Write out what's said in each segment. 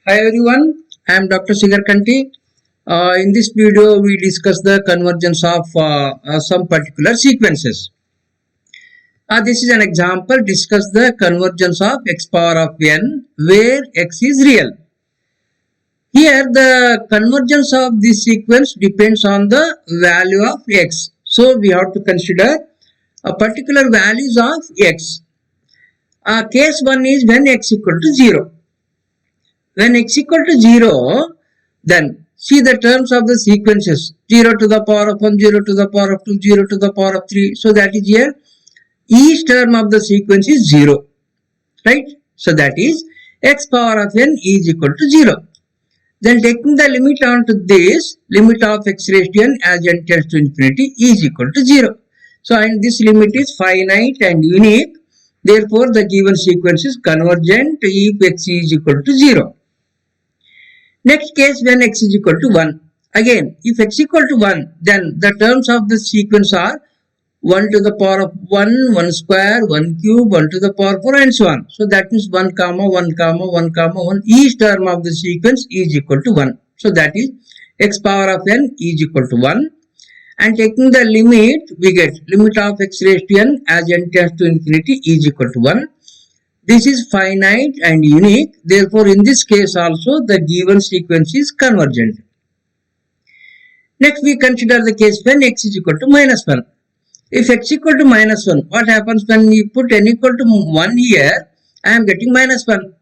Hi everyone, I am Dr. Sigar Kanti. In this video, we discuss the convergence of some particular sequences. This is an example. Discuss the convergence of x power of n, where x is real. Here, the convergence of this sequence depends on the value of x. So, we have to consider a particular values of x. Case 1 is when x equal to 0. When x equal to 0, then see the terms of the sequences 0 to the power of 1, 0 to the power of 2, 0 to the power of 3. So that is here each term of the sequence is 0, right? So that is x power of n is equal to 0. Then taking the limit onto this, limit of x raised to n as n tends to infinity is equal to 0. So and this limit is finite and unique. Therefore the given sequence is convergent if x is equal to 0. Next case when x is equal to 1. Again, if x equal to 1, then the terms of the sequence are 1 to the power of 1, 1 square, 1 cube, 1 to the power 4 and so on. So that means 1 comma 1 comma 1 comma 1. Each term of the sequence is equal to 1. So that is x power of n is equal to 1. And taking the limit, we get limit of x raised to n as n tends to infinity is equal to 1. This is finite and unique. Therefore, in this case also the given sequence is convergent. Next, we consider the case when x is equal to minus 1. If x equal to minus 1, what happens when we put n equal to 1 here? I am getting minus 1.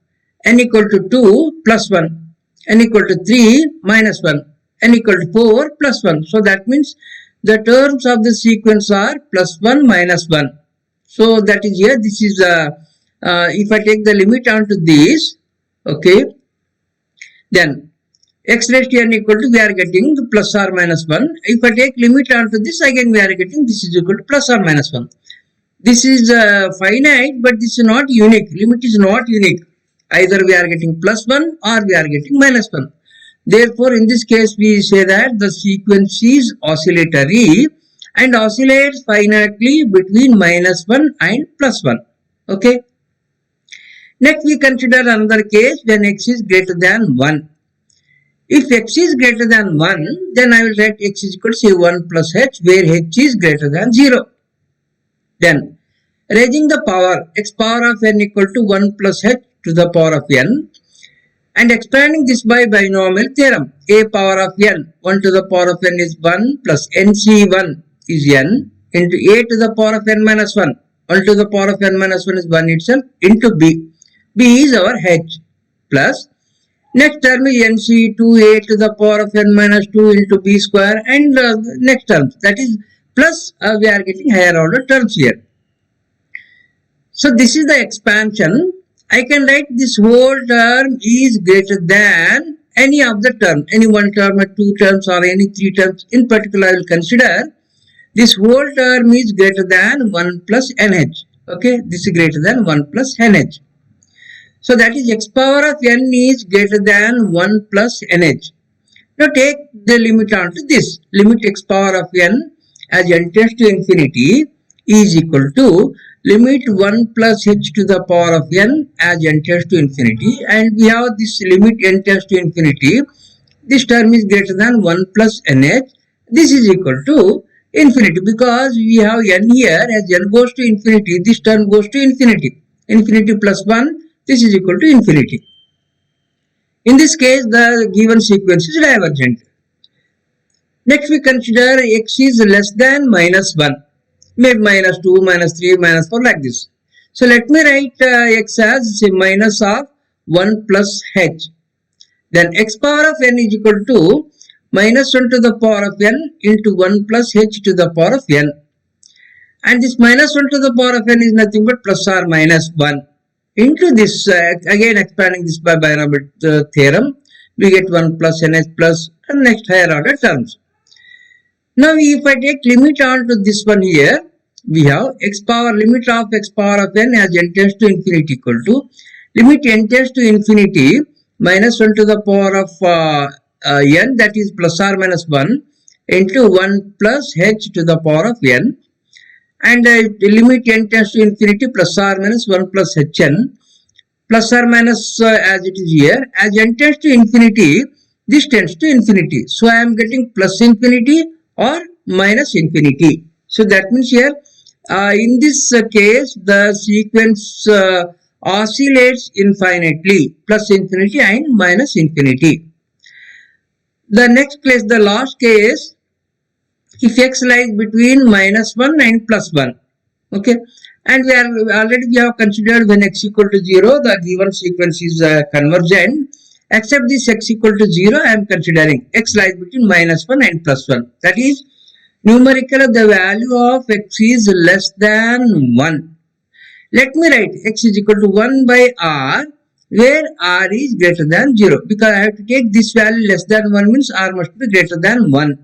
N equal to 2 plus 1. N equal to 3 minus 1. N equal to 4 plus 1. So that means the terms of the sequence are plus 1 minus 1. So that is here. This is if I take the limit onto this, okay, then x raised to n equal to, we are getting plus or minus 1. If I take limit onto this, again we are getting this is equal to plus or minus 1. This is finite, but this is not unique. Limit is not unique. Either we are getting plus 1 or we are getting minus 1. Therefore, in this case, we say that the sequence is oscillatory and oscillates finitely between minus 1 and plus 1. Okay. Next, we consider another case when x is greater than 1. If x is greater than 1, then I will write x is equal to say 1 plus h, where h is greater than 0. Then, raising the power, x power of n equal to 1 plus h to the power of n, and expanding this by binomial theorem. A power of n, 1 to the power of n is 1 plus nc1 is n into a to the power of n minus 1. 1 to the power of n minus 1 is 1 itself into b. B is our h plus next term is nc 2a to the power of n minus 2 into b square and next terms, that is plus we are getting higher order terms here. So this is the expansion. I can write this whole term is greater than any of the term, any one term or two terms or any three terms. In particular, I will consider this whole term is greater than 1 plus nh. Okay, this is greater than 1 plus nh. So that is x power of n is greater than 1 plus nh. Now take the limit onto this. Limit x power of n as n tends to infinity is equal to limit 1 plus h to the power of n as n tends to infinity, and we have this limit n tends to infinity. This term is greater than 1 plus nh. This is equal to infinity because we have n here. As n goes to infinity, this term goes to infinity. Infinity plus 1. This is equal to infinity. In this case, the given sequence is divergent. Next, we consider x is less than minus 1. Maybe minus 2, minus 3, minus 4 like this. So, let me write x as say minus of 1 plus h. Then x power of n is equal to minus 1 to the power of n into 1 plus h to the power of n. And this minus 1 to the power of n is nothing but plus or minus 1. Into this, again expanding this by binomial theorem, we get 1 plus nh plus and next higher order terms. Now, if I take limit onto this one here, we have x power limit of x power of n as n tends to infinity equal to limit n tends to infinity minus 1 to the power of n, that is plus or minus 1 into 1 plus h to the power of n. And the limit n tends to infinity plus or minus 1 plus hn plus or minus as it is here. As n tends to infinity, this tends to infinity. So I am getting plus infinity or minus infinity. So that means here in this case the sequence oscillates infinitely, plus infinity and minus infinity. The next case, the last case, if x lies between -1 and +1, okay, and we have considered when x equal to 0, the given sequence is convergent. Except this x equal to 0, I am considering x lies between -1 and +1. That is, numerically the value of x is less than 1. Let me write x is equal to 1 by r, where r is greater than 0, because I have to take this value less than 1 means r must be greater than 1.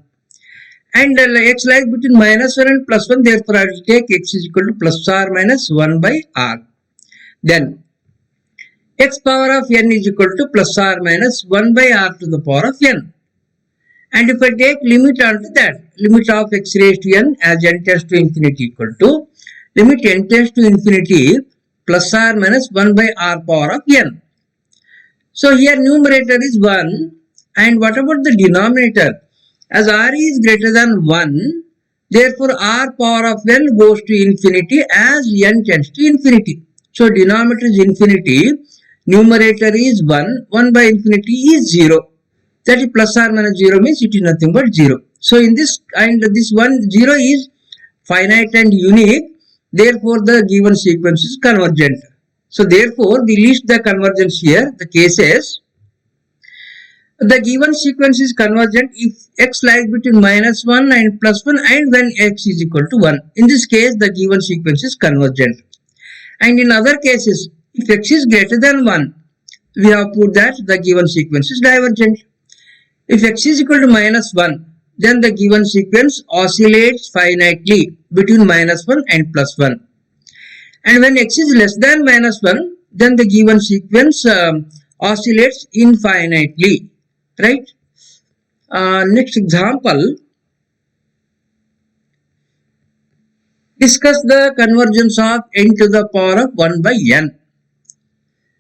And x lies between -1 and +1, therefore I will take x is equal to plus or minus 1 by r. Then x power of n is equal to plus or minus 1 by r to the power of n. And if I take limit onto that, limit of x raised to n as n tends to infinity equal to limit n tends to infinity plus or minus 1 by r power of n. So here numerator is 1, and what about the denominator? As r is greater than 1, therefore r power of n goes to infinity as n tends to infinity. So denominator is infinity, numerator is 1, 1 by infinity is 0. That is plus or minus 0 means it is nothing but 0. So in this, and this 1, 0 is finite and unique, therefore the given sequence is convergent. So therefore we list the convergence here, the cases. The given sequence is convergent if x lies between -1 and +1 and when x is equal to 1. In this case, the given sequence is convergent. And in other cases, if x is greater than 1, we have put that the given sequence is divergent. If x is equal to -1, then the given sequence oscillates finitely between -1 and +1. And when x is less than -1, then the given sequence oscillates infinitely. Right? Next example. Discuss the convergence of n to the power of 1 by n.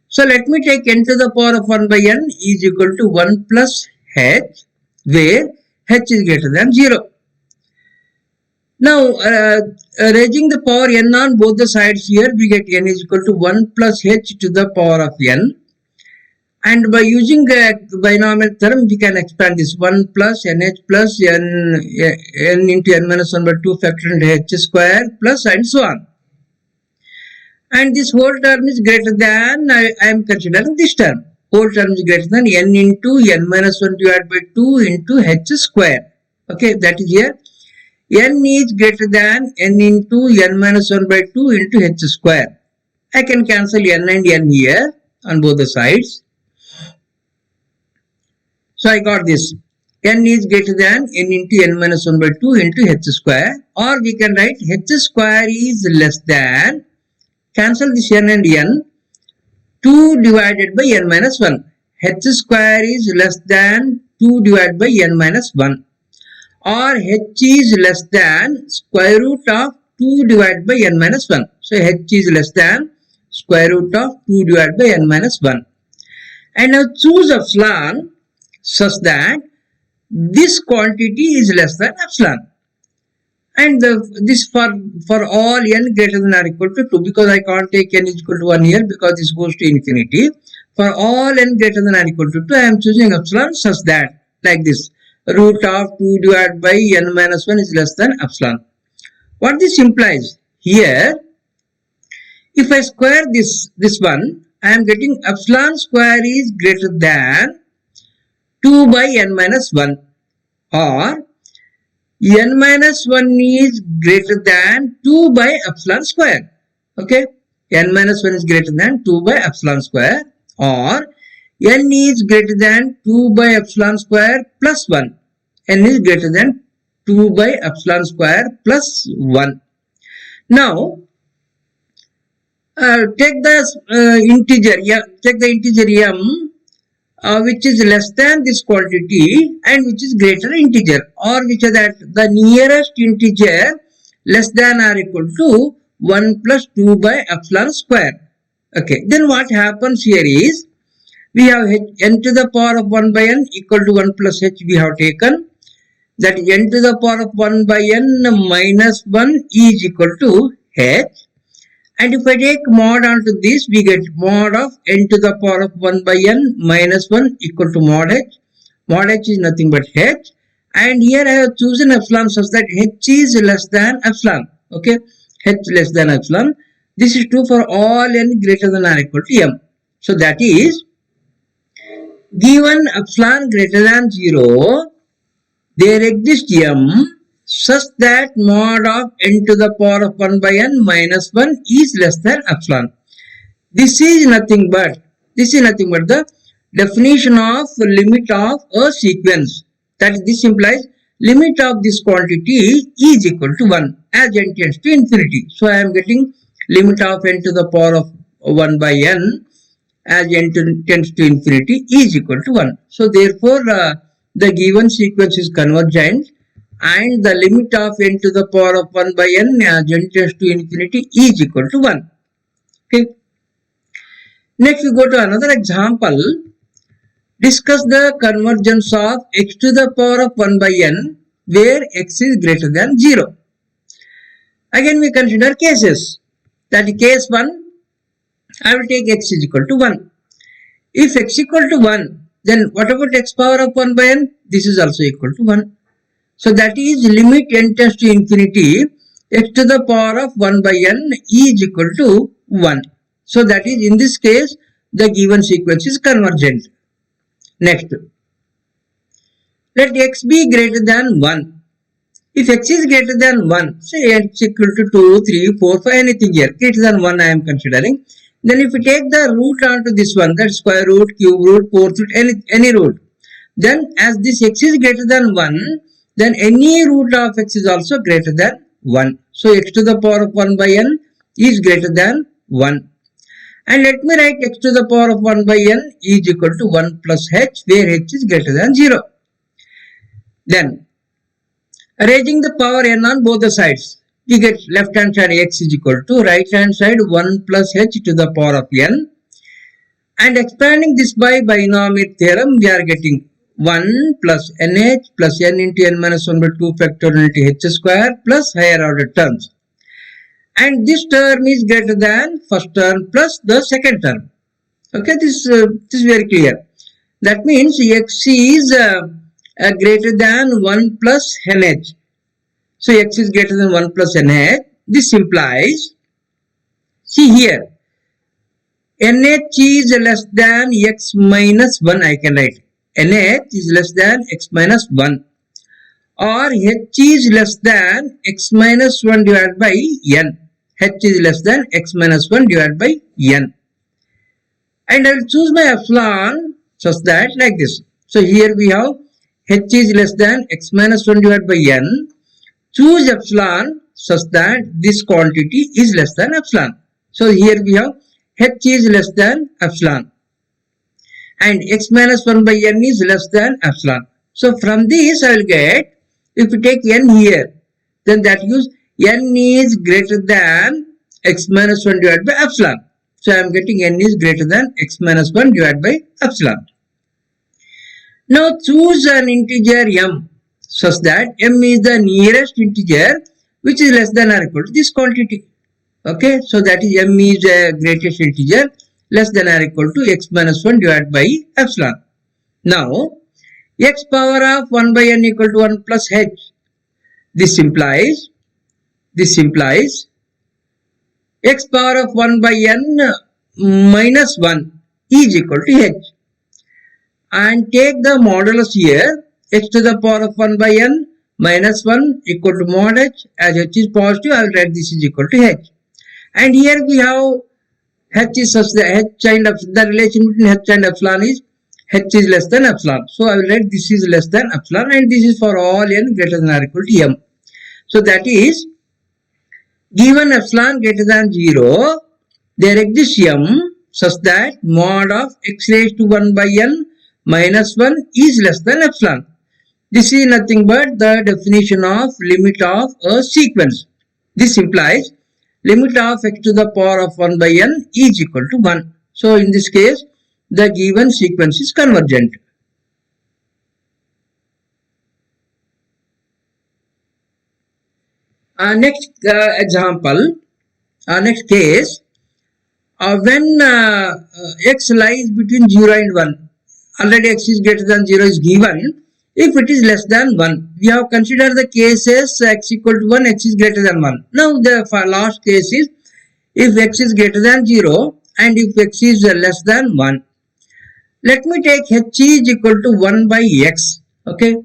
So let me take n to the power of 1 by n is equal to 1 plus h, where h is greater than 0. Now raising the power n on both the sides here, we get n is equal to 1 plus h to the power of n. And by using the binomial theorem, we can expand this 1 plus nh plus n into n minus 1 by 2 factorial h square plus and so on. And this whole term is greater than, I am considering this term. Whole term is greater than n into n minus 1 divided by 2 into h square. Okay, that is here. N is greater than n into n minus 1 by 2 into h square. I can cancel n and n here on both the sides. So I got this. N is greater than n into n minus 1 by 2 into h square, or we can write h square is less than, cancel this n and n, 2 divided by n minus 1. H square is less than 2 divided by n minus 1, or h is less than square root of 2 divided by n minus 1. So h is less than square root of 2 divided by n minus 1. And now choose epsilon such that this quantity is less than epsilon. And this for all n greater than or equal to 2, because I can't take n is equal to 1 here because this goes to infinity. For all n greater than or equal to 2, I am choosing epsilon such that, like this, root of 2 divided by n minus 1 is less than epsilon. What this implies? Here, if I square this one, I am getting epsilon square is greater than 2 by n minus 1, or n minus 1 is greater than 2 by epsilon square. Okay, n minus 1 is greater than 2 by epsilon square, or n is greater than 2 by epsilon square plus 1. N is greater than 2 by epsilon square plus 1. Now, take the integer, take the integer m, which is less than this quantity and which is greater integer, or which is that the nearest integer less than or equal to 1 plus 2 by epsilon square. Okay, then what happens here is, we have n to the power of 1 by n equal to 1 plus h we have taken. That n to the power of 1 by n minus 1 is equal to h. And if I take mod onto this, we get mod of n to the power of 1 by n minus 1 equal to mod h. Mod h is nothing but h. And here I have chosen epsilon such that h is less than epsilon. Okay, h less than epsilon. This is true for all n greater than or equal to m. So that is, given epsilon greater than 0, there exists m such that mod of n to the power of 1 by n minus 1 is less than epsilon. This is nothing but the definition of limit of a sequence. That is, this implies limit of this quantity is equal to 1 as n tends to infinity. So I am getting limit of n to the power of 1 by n as n tends to infinity is equal to 1. So therefore the given sequence is convergent and the limit of n to the power of 1 by n as n tends to infinity is equal to 1. Okay. Next we go to another example. Discuss the convergence of x to the power of 1 by n where x is greater than 0. Again we consider cases. That is case 1, I will take x is equal to 1. If x equal to 1, then what about x power of 1 by n? This is also equal to 1. So that is limit n tends to infinity, x to the power of 1 by n is equal to 1. So that is, in this case, the given sequence is convergent. Next, let x be greater than 1. If x is greater than 1, say x equal to 2, 3, 4, 5, anything here, greater than 1 I am considering. Then if we take the root onto this one, that is square root, cube root, fourth root, any root. Then as this x is greater than 1, then any root of x is also greater than 1. So x to the power of 1 by n is greater than 1. And let me write x to the power of 1 by n is equal to 1 plus h, where h is greater than 0. Then, arranging the power n on both the sides, we get left hand side x is equal to right hand side 1 plus h to the power of n. And expanding this by binomial theorem, we are getting 1 plus nh plus n into n minus 1 by 2 factorial into h square plus higher order terms. And this term is greater than first term plus the second term. Okay, this is very clear. That means x is greater than 1 plus nh. So x is greater than 1 plus nh. This implies, see here, nh is less than x minus 1 I can write. nh is less than x minus 1. Or h is less than x minus 1 divided by n. h is less than x minus 1 divided by n. And I will choose my epsilon such that like this. So here we have h is less than x minus 1 divided by n. Choose epsilon such that this quantity is less than epsilon. So here we have h is less than epsilon. And x minus 1 by n is less than epsilon. So from this I will get, if we take n here, then that gives n is greater than x minus 1 divided by epsilon. So I am getting n is greater than x minus 1 divided by epsilon. Now choose an integer m such that m is the nearest integer which is less than or equal to this quantity. Okay, so that is m is the greatest integer less than or equal to x minus 1 divided by epsilon. Now, x power of 1 by n equal to 1 plus h. This implies x power of 1 by n minus 1 is equal to h. And take the modulus here, x to the power of 1 by n minus 1 equal to mod h. As h is positive, I will write this is equal to h. And here we have h is such that h and the relation between h and epsilon is h is less than epsilon. So I will write this is less than epsilon, and this is for all n greater than or equal to m. So that is, given epsilon greater than 0, there exists m such that mod of x raised to 1 by n minus 1 is less than epsilon. This is nothing but the definition of limit of a sequence. This implies limit of x to the power of 1 by n is equal to 1. So in this case, the given sequence is convergent. Next example, next case, when x lies between 0 and 1, already x is greater than 0 is given. If it is less than 1, we have considered the cases x equal to 1, x is greater than 1. Now the last case is if x is greater than 0 and if x is less than 1. Let me take h is equal to 1 by x. Okay.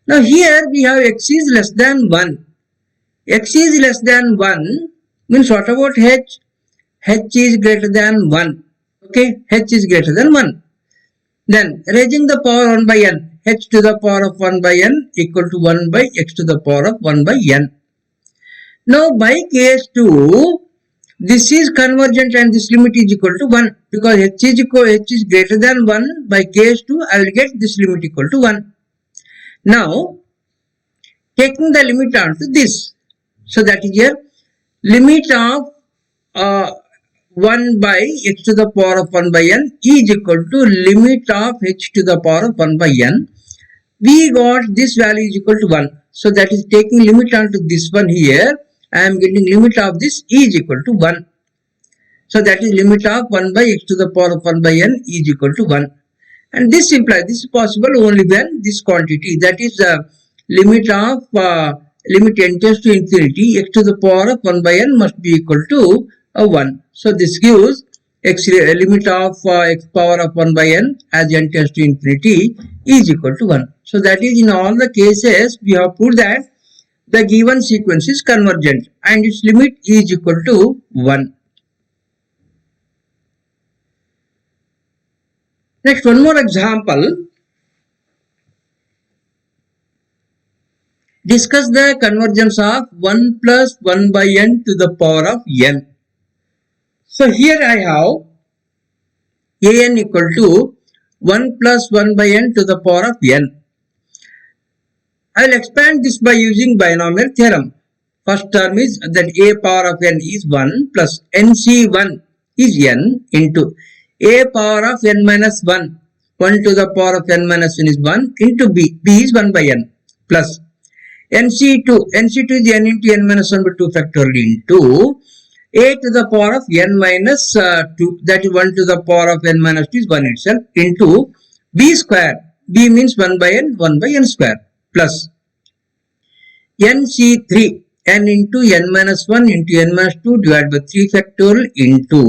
Now here we have x is less than 1. X is less than 1 means what about h? H is greater than 1. Okay. H is greater than 1. Then raising the power 1 by n. H to the power of 1 by n equal to 1 by x to the power of 1 by n. Now by case 2, this is convergent and this limit is equal to 1 because h is greater than 1. By case 2, I will get this limit equal to 1. Now taking the limit onto this, so that is here limit of 1 by x to the power of 1 by n is equal to limit of h to the power of 1 by n. We got this value is equal to 1. So that is taking limit onto this one here. I am getting limit of this is equal to 1. So that is limit of 1 by x to the power of 1 by n is equal to 1. And this implies this is possible only when this quantity, that is the limit of limit n tends to infinity, x to the power of 1 by n must be equal to 1. So this gives x limit of x power of 1 by n as n tends to infinity is equal to 1. So that is in all the cases we have proved that the given sequence is convergent and its limit is equal to 1. Next, one more example. Discuss the convergence of 1 plus 1 by n to the power of n. So here I have an equal to 1 plus 1 by n to the power of n. I will expand this by using binomial theorem. First term is that a power of n is 1 plus nc1 is n into a power of n minus 1. 1 to the power of n minus 1 is 1 into b. B is 1 by n plus nc2. nc2 is n into n minus 1 by 2 factorial into a to the power of n minus 2. That is 1 to the power of n minus 2 is 1 itself into b square. B means 1 by n square plus nc3 n into n minus 1 into n minus 2 divided by 3 factorial into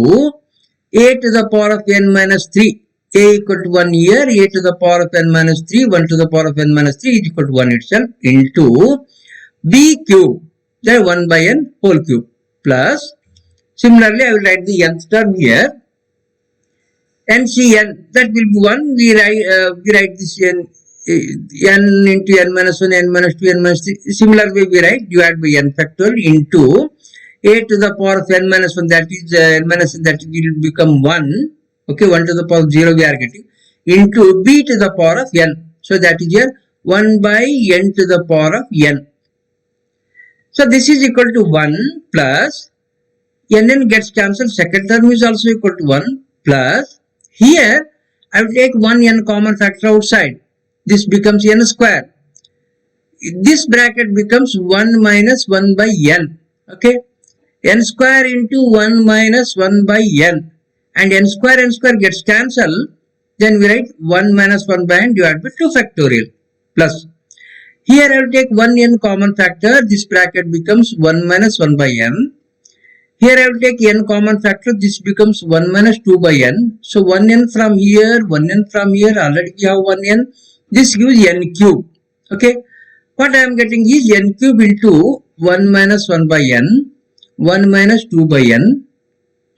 a to the power of n minus 3. A equal to 1 here, a to the power of n minus 3, 1 to the power of n minus 3 is equal to 1 itself into b cube, that 1 by n whole cube plus, similarly I will write the nth term here, ncn, that will be 1, we write this n into n minus 1, n minus 2, n minus 3, similar way we write divided by n factorial into a to the power of n minus 1, that is n minus 1, that will become 1. Okay, 1 to the power of 0 we are getting into b to the power of n. So that is here 1 by n to the power of n. So this is equal to 1 plus n gets cancelled. Second term is also equal to 1 plus here I will take 1 n common factor outside. This becomes n square. This bracket becomes 1 minus 1 by n. Okay, n square into 1 minus 1 by n. And n square gets cancelled, then we write 1 minus 1 by n divided by 2 factorial plus. Here I will take 1 n common factor, this bracket becomes 1 minus 1 by n. Here I will take n common factor, this becomes 1 minus 2 by n. So 1 n from here, 1 n from here, already we have 1 n. This gives n cube. Okay, what I am getting is n cube into 1 minus 1 by n, 1 minus 2 by n,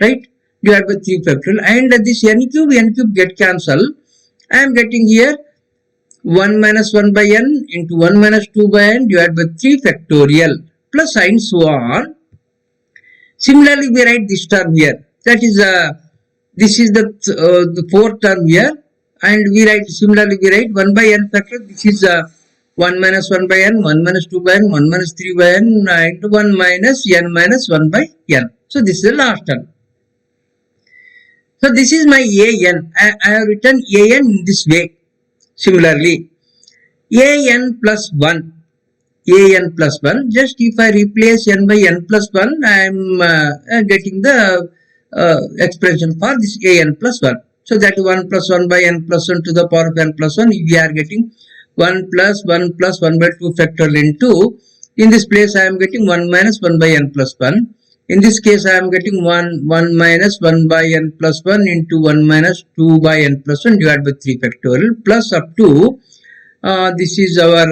right? Divided by 3 factorial, and this n cube get cancelled. I am getting here 1 minus 1 by n into 1 minus 2 by n divided by 3 factorial plus and so on. Similarly, we write this term here. That is this is the fourth term here, and we write similarly we write 1 by n factor. This is 1 minus 1 by n, 1 minus 2 by n, 1 minus 3 by n into 1 minus n minus 1 by n. So this is the last term. So this is my an. I have written an in this way. Similarly, an plus 1. An plus 1. Just if I replace n by n plus 1, I am getting the expression for this an plus 1. So that 1 plus 1 by n plus 1 to the power of n plus 1, we are getting 1 plus 1 plus 1 by 2 factorial into, in this place I am getting 1 minus 1 by n plus 1. In this case I am getting 1 minus 1 by n plus 1 into 1 minus 2 by n plus 1 divided by 3 factorial plus up to, this is our,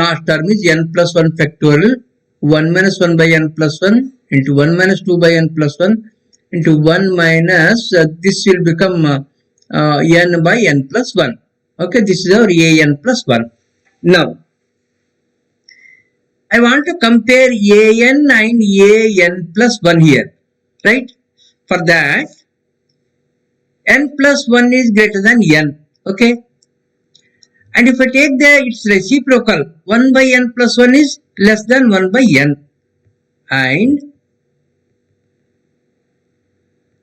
last term is n plus 1 factorial, 1 minus 1 by n plus 1 into 1 minus 2 by n plus 1 into 1 minus, this will become n by n plus 1. Okay, this is our an plus 1. Now, I want to compare an and an plus 1 here, right? For that, n plus 1 is greater than n, okay? And if I take its reciprocal, 1 by n plus 1 is less than 1 by n. And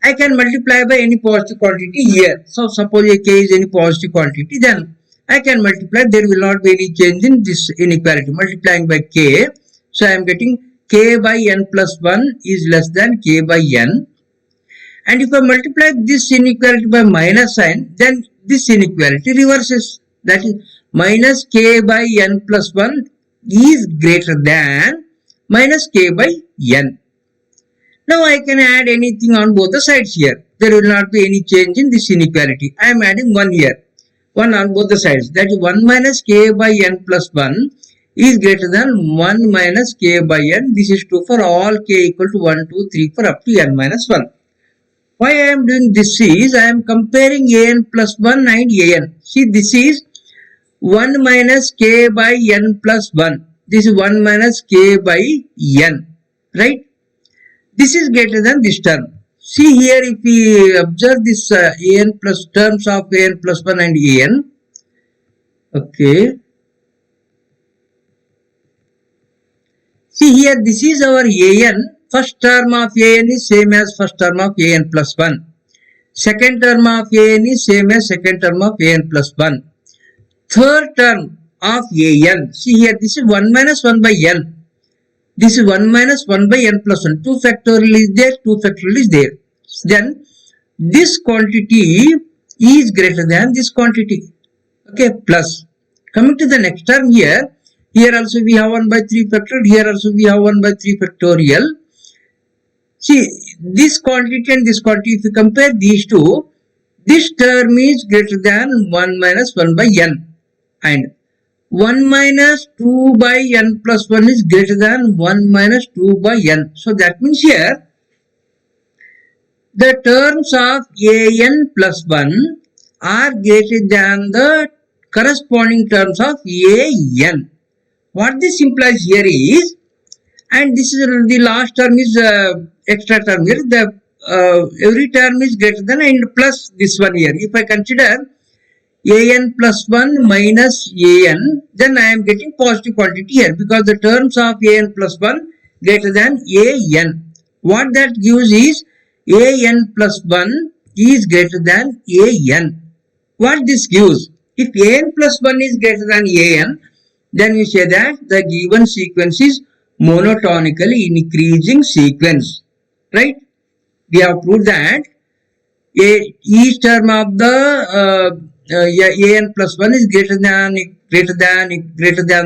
I can multiply by any positive quantity here. So suppose a k is any positive quantity, then I can multiply. There will not be any change in this inequality. Multiplying by k. So I am getting k by n plus 1 is less than k by n. And if I multiply this inequality by minus sign, then this inequality reverses. That is minus k by n plus 1 is greater than minus k by n. Now I can add anything on both the sides here. There will not be any change in this inequality. I am adding 1 here. 1 on both the sides. That is 1 minus k by n plus 1 is greater than 1 minus k by n. This is true for all k equal to 1, 2, 3 for up to n minus 1. Why I am doing this is I am comparing an plus 1 and an. See, this is 1 minus k by n plus 1. This is 1 minus k by n. Right? This is greater than this term. See here, if we observe this an plus terms of an plus 1 and an. Okay. See here, this is our an. First term of an is same as first term of an plus 1. Second term of an is same as second term of an plus 1. Third term of an. See here, this is 1 minus 1 by n. This is 1 minus 1 by n plus 1. 2 factorial is there, 2 factorial is there. Then this quantity is greater than this quantity. Okay, plus. Coming to the next term here, here also we have 1 by 3 factorial, here also we have 1 by 3 factorial. See, this quantity and this quantity, if you compare these two, this term is greater than 1 minus 1 by n. And 1 minus 2 by n plus 1 is greater than 1 minus 2 by n. So that means here, the terms of an plus 1 are greater than the corresponding terms of an. What this implies here is, and this is the last term is extra term here, the every term is greater than and plus this one here. If I consider an plus 1 minus an, then I am getting positive quantity here because the terms of an plus 1 greater than an. What that gives is an plus 1 is greater than an. What this gives? If an plus 1 is greater than an, then we say that the given sequence is monotonically increasing sequence. Right? We have proved that each term of the an plus 1 is greater than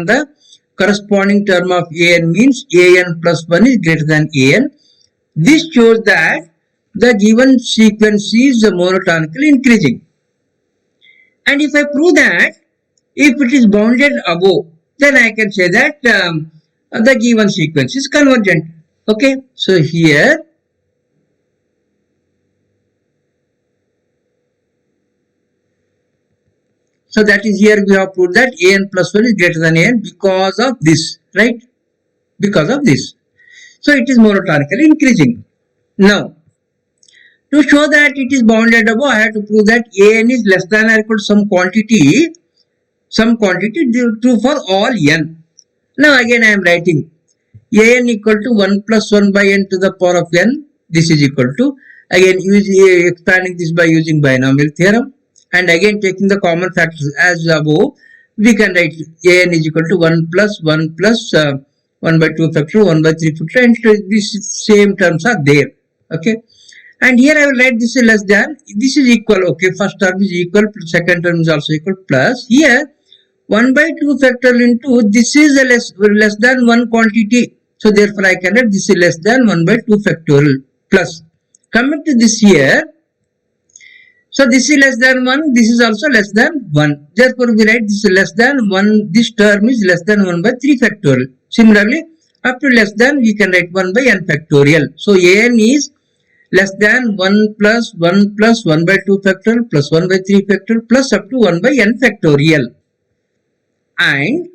the corresponding term of an, means an plus 1 is greater than an. This shows that the given sequence is monotonically increasing. And if I prove that if it is bounded above, then I can say that the given sequence is convergent. Okay, so here so that is here we have proved that an plus 1 is greater than an because of this, right? Because of this. So it is monotonically increasing. Now, to show that it is bounded above, I have to prove that an is less than or equal to some quantity some quantity true for all n. Now again I am writing an equal to 1 plus 1 by n to the power of n. This is equal to, again expanding this by using binomial theorem, and again taking the common factors as above, we can write an is equal to 1 plus 1 plus 1 by 2 factor, 1 by 3 factor, and these same terms are there. Okay, and here I will write this is less than, this is equal. Okay, first term is equal, second term is also equal, plus here 1 by 2 factorial into this is a less than 1 quantity. So therefore I can write this is less than 1 by 2 factorial, plus coming to this here. So this is less than 1, this is also less than 1. Therefore we write this is less than 1, this term is less than 1 by 3 factorial. Similarly, up to less than we can write 1 by n factorial. So an is less than 1 plus 1 plus 1 by 2 factorial plus 1 by 3 factorial plus up to 1 by n factorial. And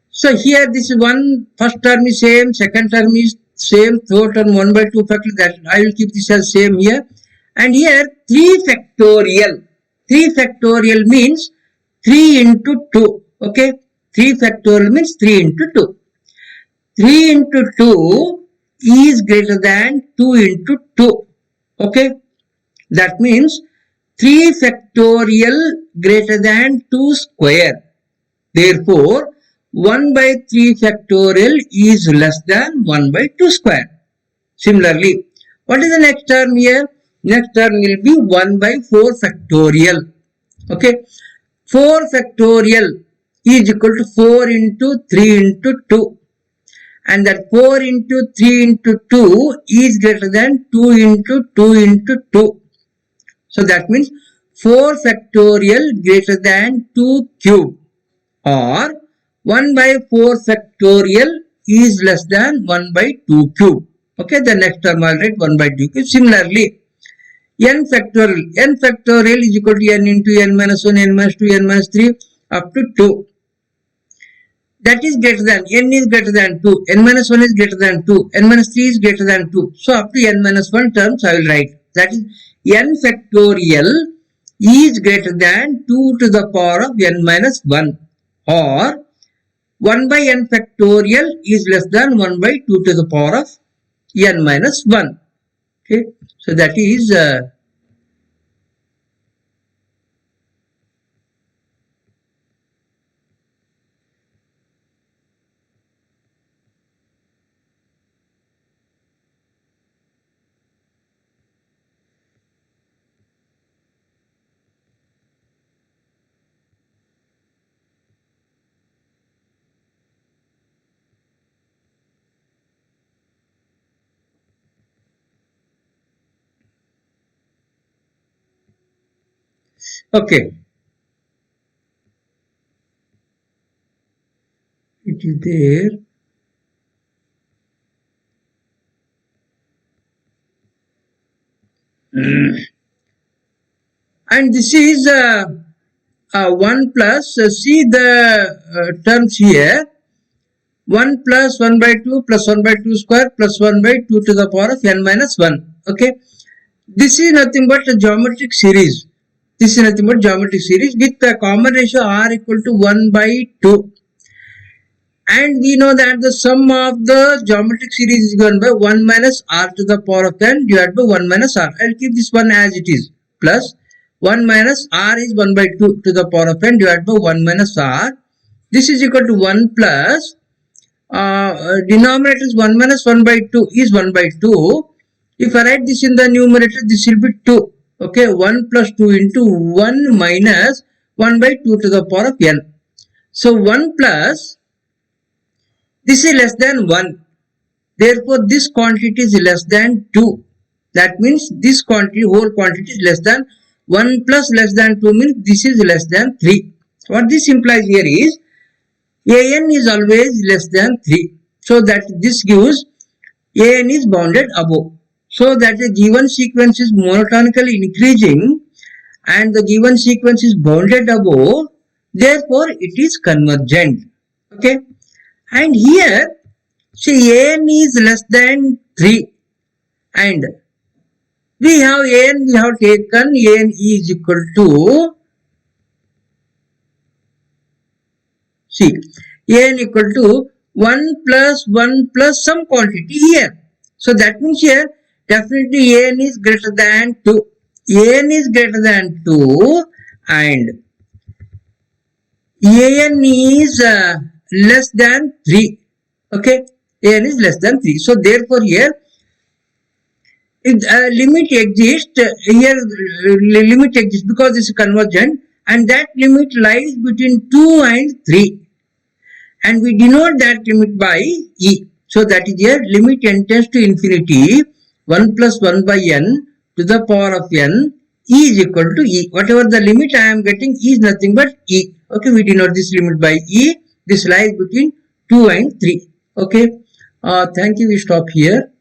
so here this is one, first term is same, second term is same, third term 1 by 2 factorial, that I will keep this as same here. And here 3 factorial. 3 factorial means 3 into 2. Okay, 3 factorial means 3 into 2. 3 into 2 is greater than 2 into 2. Okay, that means 3 factorial greater than 2 square. Therefore, 1 by 3 factorial is less than 1 by 2 square. Similarly, what is the next term here? Next term will be 1 by 4 factorial. Okay, 4 factorial is equal to 4 into 3 into 2. And that 4 into 3 into 2 is greater than 2 into 2 into 2. So that means 4 factorial greater than 2 cube, or 1 by 4 factorial is less than 1 by 2 cube. Okay, the next term I will write 1 by 2 cube. Similarly, n factorial is equal to n into n minus 1, n minus 2, n minus 3 up to 2. That is greater than, n is greater than 2, n minus 1 is greater than 2, n minus 3 is greater than 2. So up to n minus 1 terms I will write. That is n factorial is greater than 2 to the power of n minus 1, or 1 by n factorial is less than 1 by 2 to the power of n minus 1. Okay, so that is okay. It is there. And this is 1 plus, see the terms here, 1 plus 1 by 2 plus 1 by 2 square plus 1 by 2 to the power of n minus 1. Okay, this is nothing but a geometric series. This is nothing but geometric series with a common ratio r equal to 1 by 2. And we know that the sum of the geometric series is given by 1 minus r to the power of n divided by 1 minus r. I will keep this one as it is, plus 1 minus r is 1 by 2 to the power of n divided by 1 minus r. This is equal to 1 plus, denominator is 1 minus 1 by 2 is 1 by 2. If I write this in the numerator, this will be 2. Okay, 1 plus 2 into 1 minus 1 by 2 to the power of n. So 1 plus, this is less than 1. Therefore, this quantity is less than 2. That means this quantity, whole quantity is less than 1 plus less than 2 means this is less than 3. What this implies here is an is always less than 3. So that this gives an is bounded above. So that the given sequence is monotonically increasing and the given sequence is bounded above. Therefore, it is convergent. Okay. And here, see, an is less than 3 and We have an, we have taken an is equal to, see, an equal to 1 plus some quantity here. So that means here definitely an is greater than 2. An is greater than 2 and an is less than 3. Okay, an is less than 3. So therefore here if limit exists, here limit exists because it's convergent, and that limit lies between 2 and 3. And we denote that limit by e. So that is here limit n tends to infinity 1 plus 1 by n to the power of n e is equal to e. Whatever the limit I am getting is nothing but e. Okay, we denote this limit by e. This lies between 2 and 3. Okay, thank you. We stop here.